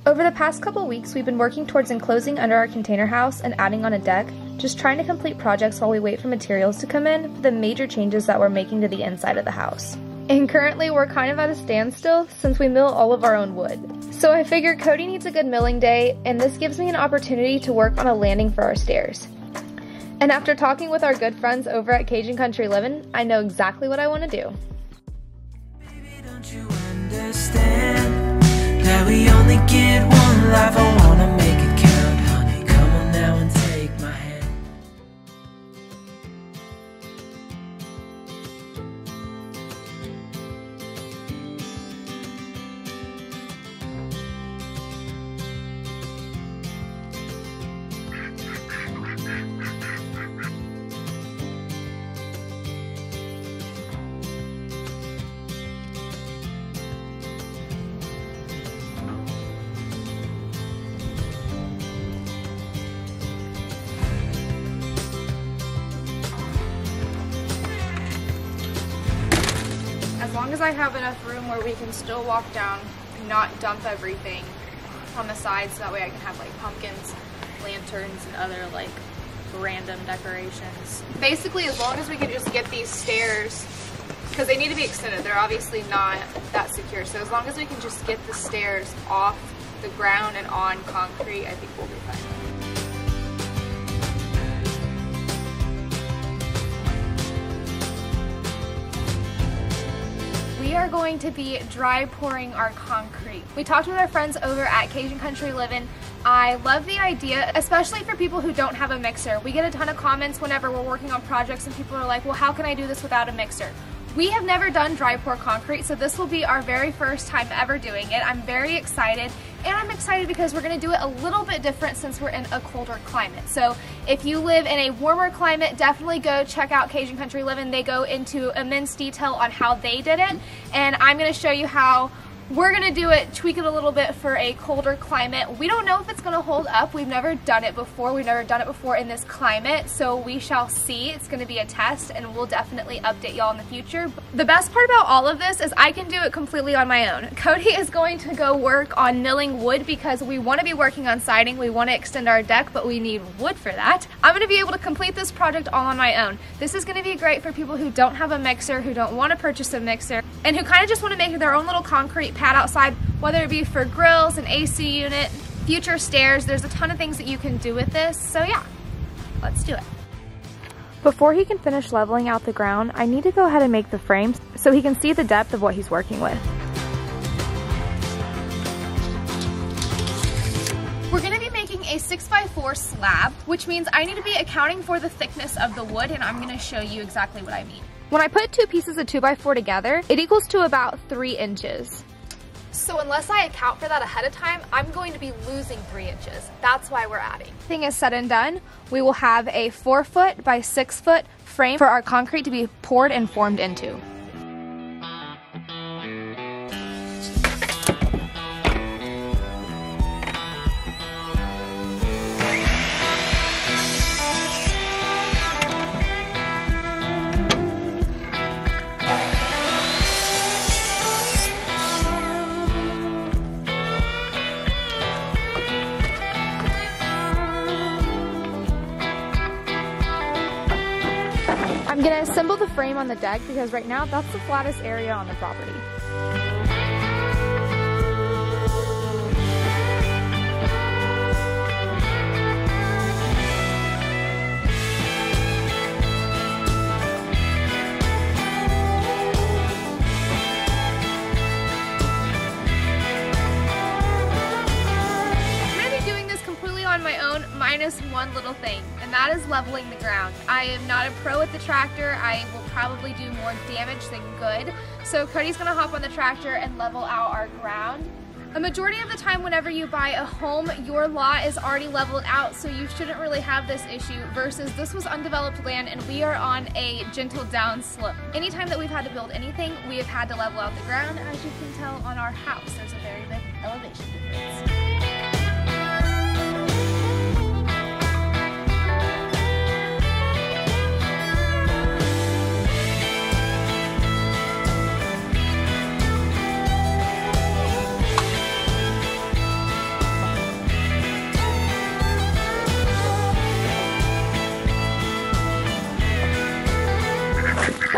Over the past couple weeks, we've been working towards enclosing under our container house and adding on a deck, just trying to complete projects while we wait for materials to come in for the major changes that we're making to the inside of the house. And currently we're kind of at a standstill since we mill all of our own wood. So I figured Cody needs a good milling day, and this gives me an opportunity to work on a landing for our stairs. And after talking with our good friends over at Cajun Country Living, I know exactly what I want to do. Baby, don't you understand that we only get one life? I wanna make it count, honey. Come on now and take my hand. As long as I have enough room where we can still walk down and not dump everything on the sides, so that way I can have like pumpkins, lanterns, and other like random decorations. Basically, as long as we can just get these stairs, because they need to be extended, they're obviously not that secure, so as long as we can just get the stairs off the ground and on concrete, I think we'll be fine. We are going to be dry pouring our concrete. We talked with our friends over at Cajun Country Living. I love the idea, especially for people who don't have a mixer. We get a ton of comments whenever we're working on projects and people are like, well, how can I do this without a mixer? We have never done dry pour concrete, so this will be our very first time ever doing it. I'm very excited, and I'm excited because we're going to do it a little bit different since we're in a colder climate. So if you live in a warmer climate, definitely go check out Cajun Country Living. They go into immense detail on how they did it, and I'm going to show you how we're going to do it, tweak it a little bit for a colder climate. We don't know if it's going to hold up. We've never done it before. We've never done it before in this climate, so we shall see. It's going to be a test, and we'll definitely update y'all in the future. The best part about all of this is I can do it completely on my own. Cody is going to go work on milling wood because we want to be working on siding. We want to extend our deck, but we need wood for that. I'm going to be able to complete this project all on my own. This is going to be great for people who don't have a mixer, who don't want to purchase a mixer, and who kind of just want to make their own little concrete pad outside, whether it be for grills, an AC unit, future stairs. There's a ton of things that you can do with this, so yeah, let's do it. Before he can finish leveling out the ground, I need to go ahead and make the frames so he can see the depth of what he's working with. We're going to be making a 6x4 slab, which means I need to be accounting for the thickness of the wood, and I'm going to show you exactly what I mean. When I put two pieces of 2x4 together, it equals to about 3 inches. So unless I account for that ahead of time, I'm going to be losing 3 inches. That's why we're adding. Thing is said and done, we will have a 4-foot by 6-foot frame for our concrete to be poured and formed into. I'm going to assemble the frame on the deck because right now that's the flattest area on the property. On my own, minus one little thing, and that is leveling the ground. I am not a pro at the tractor. I will probably do more damage than good. So Cody's gonna hop on the tractor and level out our ground. A majority of the time whenever you buy a home, your lot is already leveled out, so you shouldn't really have this issue, versus this was undeveloped land and we are on a gentle down slope. Anytime that we've had to build anything, we have had to level out the ground. As you can tell on our house, there's a very big elevation difference.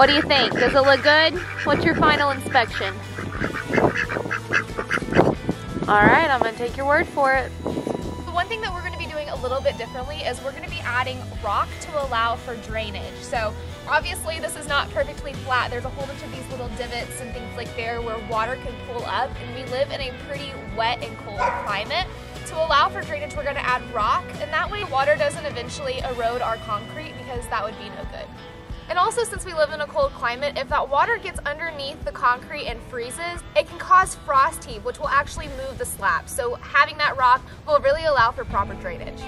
What do you think? Does it look good? What's your final inspection? All right, I'm gonna take your word for it. The one thing that we're going to be doing a little bit differently is we're going to be adding rock to allow for drainage. So obviously this is not perfectly flat. There's a whole bunch of these little divots and things like there where water can pool up, and we live in a pretty wet and cold climate. To allow for drainage, we're going to add rock, and that way water doesn't eventually erode our concrete, because that would be no good. And also, since we live in a cold climate, if that water gets underneath the concrete and freezes, it can cause frost heave, which will actually move the slab. So having that rock will really allow for proper drainage.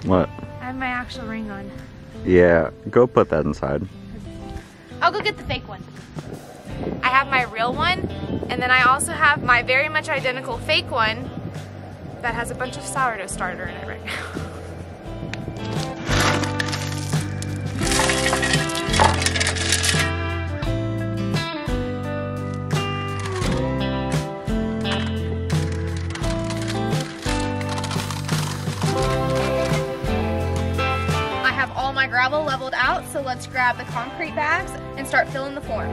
What? I have my actual ring on. Yeah, go put that inside. I'll go get the fake one. I have my real one, and then I also have my very much identical fake one that has a bunch of sourdough starter in it right now. Gravel leveled out, so let's grab the concrete bags and start filling the form.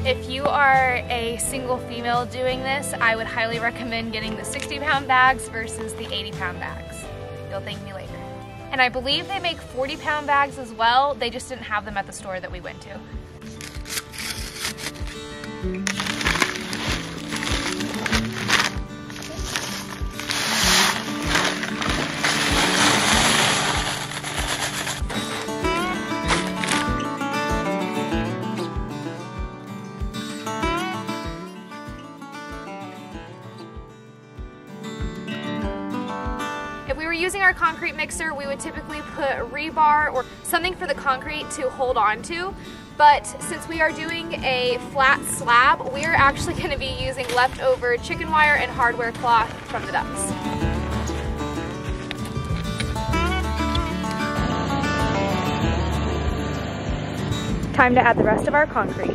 If you are a single female doing this, I would highly recommend getting the 60-pound bags versus the 80-pound bags. You'll thank me later. And I believe they make 40-pound bags as well. They just didn't have them at the store that we went to. If we were using our concrete mixer, we would typically put rebar or something for the concrete to hold on to. But since we are doing a flat slab, we are actually going to be using leftover chicken wire and hardware cloth from the ducks. Time to add the rest of our concrete.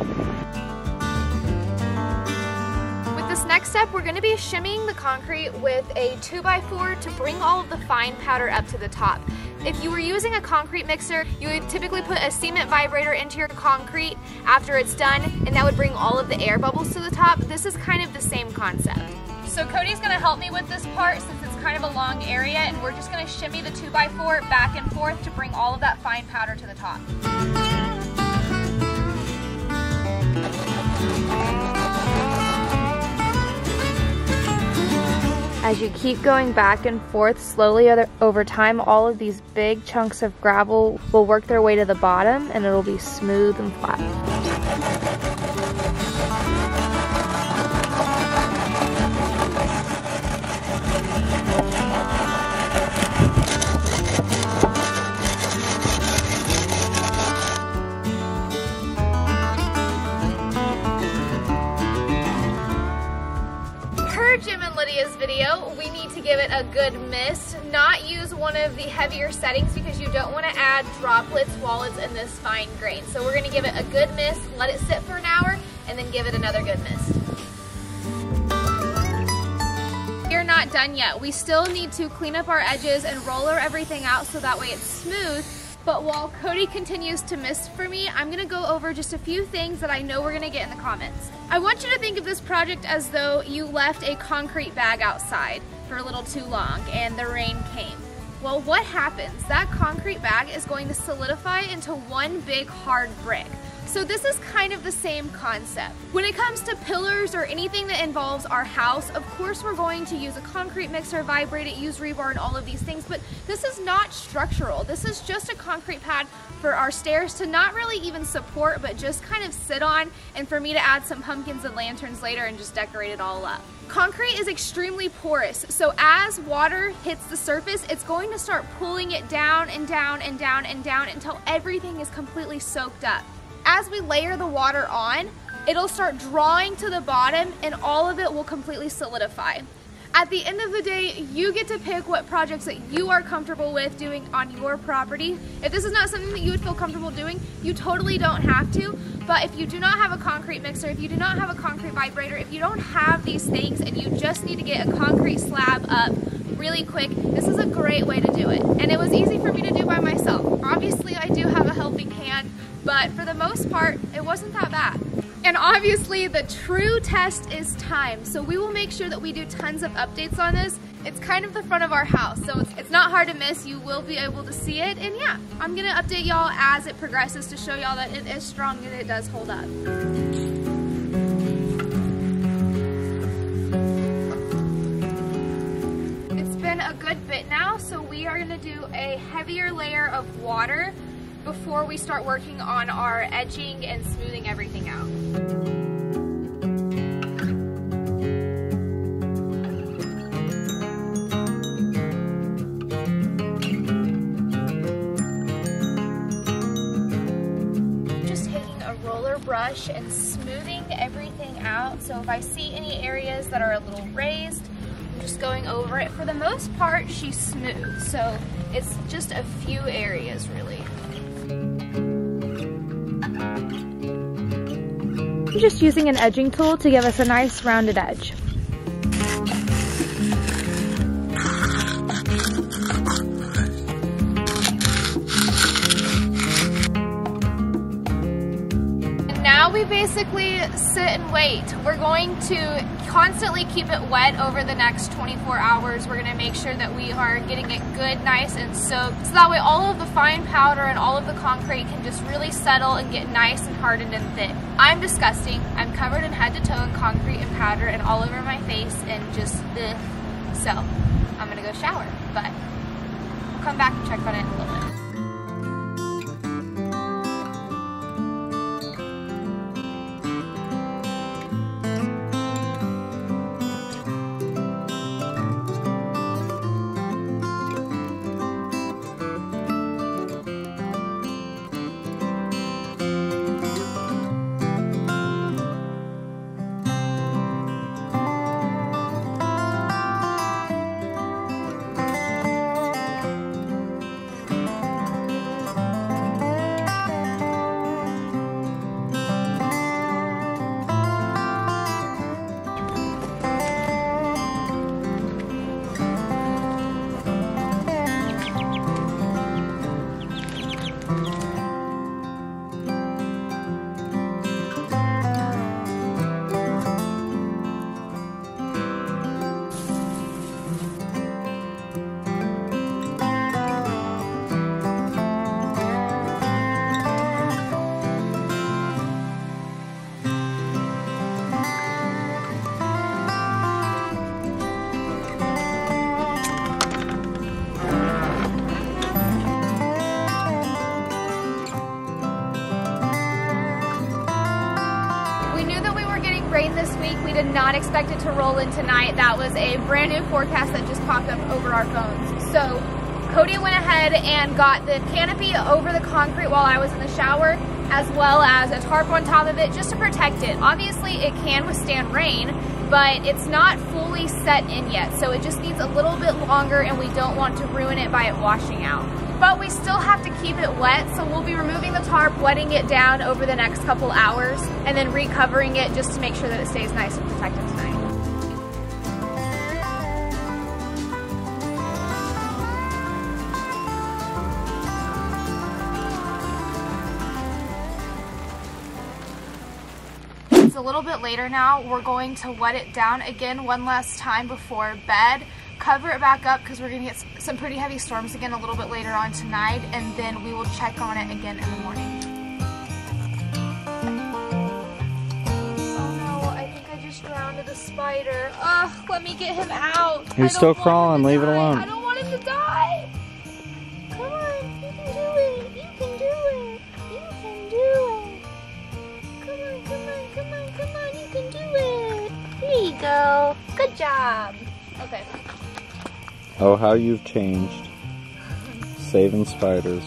Next step, we're going to be shimming the concrete with a 2x4 to bring all of the fine powder up to the top. If you were using a concrete mixer, you would typically put a cement vibrator into your concrete after it's done, and that would bring all of the air bubbles to the top. This is kind of the same concept. So Cody's going to help me with this part since it's kind of a long area, and we're just going to shimmy the 2x4 back and forth to bring all of that fine powder to the top. As you keep going back and forth slowly over time, all of these big chunks of gravel will work their way to the bottom and it'll be smooth and flat. Jim and Lydia's video, we need to give it a good mist, not use one of the heavier settings because you don't want to add droplets while it's in this fine grain. So we're going to give it a good mist, let it sit for an hour, and then give it another good mist. You're not not done yet. We still need to clean up our edges and roller everything out so that way it's smooth. But while Cody continues to mist for me, I'm gonna go over just a few things that I know we're gonna get in the comments. I want you to think of this project as though you left a concrete bag outside for a little too long and the rain came. Well, what happens? That concrete bag is going to solidify into one big hard brick. So this is kind of the same concept. When it comes to pillars or anything that involves our house, of course we're going to use a concrete mixer, vibrate it, use rebar and all of these things, but this is not structural. This is just a concrete pad for our stairs to not really even support, but just kind of sit on, and for me to add some pumpkins and lanterns later and just decorate it all up. Concrete is extremely porous, so as water hits the surface, it's going to start pulling it down and down and down and down until everything is completely soaked up. As we layer the water on, it'll start drawing to the bottom and all of it will completely solidify. At the end of the day, you get to pick what projects that you are comfortable with doing on your property. If this is not something that you would feel comfortable doing, you totally don't have to. But if you do not have a concrete mixer, if you do not have a concrete vibrator, if you don't have these things and you just need to get a concrete slab up really quick, this is a great way to do it. And it was easy for me to do by myself. Obviously, I do have a helping hand, but for the most part, it wasn't that bad. And obviously, the true test is time. So we will make sure that we do tons of updates on this. It's kind of the front of our house, so it's not hard to miss. You will be able to see it. And yeah, I'm gonna update y'all as it progresses to show y'all that it is strong and it does hold up. It's been a good bit now, so we are gonna do a heavier layer of water before we start working on our edging and smoothing everything out. Just taking a roller brush and smoothing everything out. So if I see any areas that are a little raised, I'm just going over it. For the most part, she's smooth. So it's just a few areas really. I'm just using an edging tool to give us a nice rounded edge. And now we basically sit and wait. We're going to constantly keep it wet over the next 24 hours. We're gonna make sure that we are getting it good, nice and soaked, so that way all of the fine powder and all of the concrete can just really settle and get nice and hardened and thick. I'm disgusting. I'm covered in head to toe in concrete and powder and all over my face and just ugh. So I'm gonna go shower, but we'll come back and check on it in a little bit. Rain this week. We did not expect it to roll in tonight. That was a brand new forecast that just popped up over our phones. So Cody went ahead and got the canopy over the concrete while I was in the shower, as well as a tarp on top of it just to protect it. Obviously it can withstand rain, but it's not fully set in yet, so it just needs a little bit longer and we don't want to ruin it by it washing out. But we still have to keep it wet, so we'll be removing the tarp, wetting it down over the next couple hours, and then recovering it just to make sure that it stays nice and protected tonight. It's a little bit later now. We're going to wet it down again one last time before bed. Cover it back up because we're going to get some pretty heavy storms again a little bit later on tonight, and then we will check on it again in the morning. Oh no, I think I just drowned a spider. Ugh, let me get him out. He's still crawling, leave it alone. I don't want him to die. Come on, you can do it. You can do it. You can do it. Come on, come on, come on, come on. You can do it. Here you go. Good job. Okay. Oh, how you've changed. Saving spiders.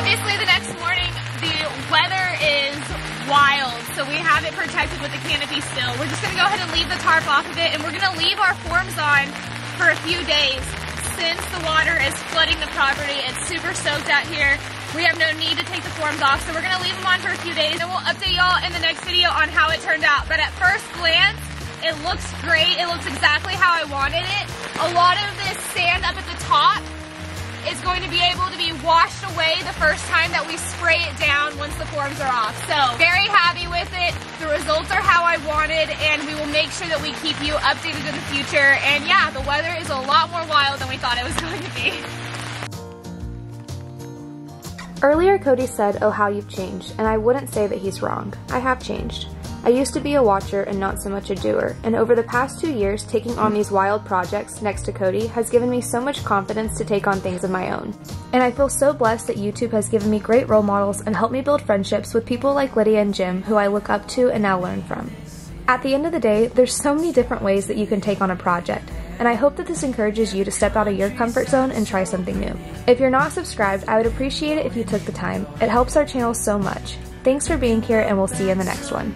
Obviously the next morning the weather is wild, so we have it protected with the canopy still. We're just gonna go ahead and leave the tarp off of it, and we're gonna leave our forms on for a few days. Since the water is flooding the property, it's super soaked out here. We have no need to take the forms off, so we're gonna leave them on for a few days, and we'll update y'all in the next video on how it turned out. But at first glance, it looks great. It looks exactly how I wanted it. A lot of this sand up at the top is going to be able to be washed away the first time that we spray it down once the forms are off. So very happy with it. The results are how I wanted, and we will make sure that we keep you updated in the future. And yeah, the weather is a lot more wild than we thought it was going to be. Earlier Cody said, "Oh, how you've changed," and I wouldn't say that he's wrong. I have changed. I used to be a watcher and not so much a doer, and over the past 2 years, taking on these wild projects next to Cody has given me so much confidence to take on things of my own. And I feel so blessed that YouTube has given me great role models and helped me build friendships with people like Lydia and Jim, who I look up to and now learn from. At the end of the day, there's so many different ways that you can take on a project, and I hope that this encourages you to step out of your comfort zone and try something new. If you're not subscribed, I would appreciate it if you took the time. It helps our channel so much. Thanks for being here, and we'll see you in the next one.